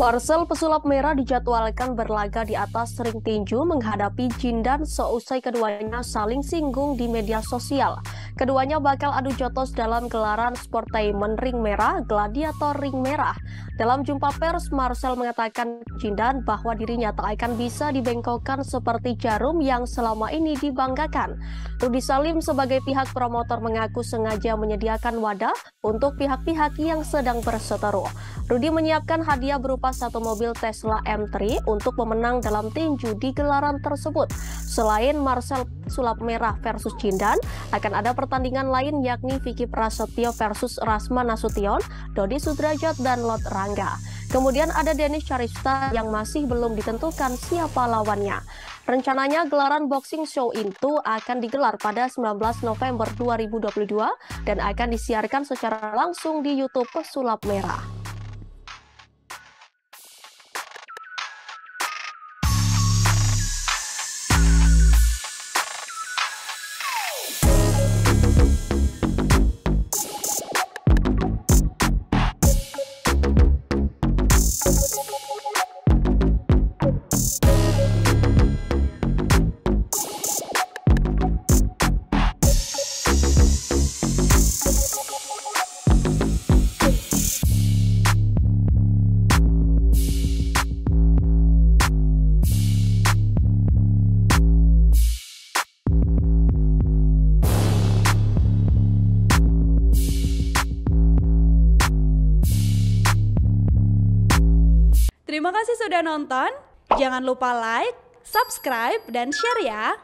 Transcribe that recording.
Marcel pesulap merah dijadwalkan berlaga di atas ring tinju menghadapi Jindan seusai keduanya saling singgung di media sosial. Keduanya bakal adu jotos dalam gelaran Sportainment Ring Merah, Gladiator Ring Merah. Dalam jumpa pers, Marcel mengatakan Jindan bahwa dirinya tak akan bisa dibengkokkan seperti Jarum yang selama ini dibanggakan. Rudy Salim sebagai pihak promotor mengaku sengaja menyediakan wadah untuk pihak-pihak yang sedang berseteru. Rudy menyiapkan hadiah berupa satu mobil Tesla M3 untuk pemenang dalam tinju di gelaran tersebut. Selain Marcel Sulap Merah versus Jindan, akan ada pertandingan lain yakni Vicky Prasetyo versus Rasma Nasution, Dodi Sudrajat, dan Lot Rangga. Kemudian ada Denis Charista yang masih belum ditentukan siapa lawannya. Rencananya gelaran boxing show itu akan digelar pada 19 November 2022 dan akan disiarkan secara langsung di YouTube Pesulap Merah. Terima kasih sudah nonton. Jangan lupa like, subscribe, dan share ya.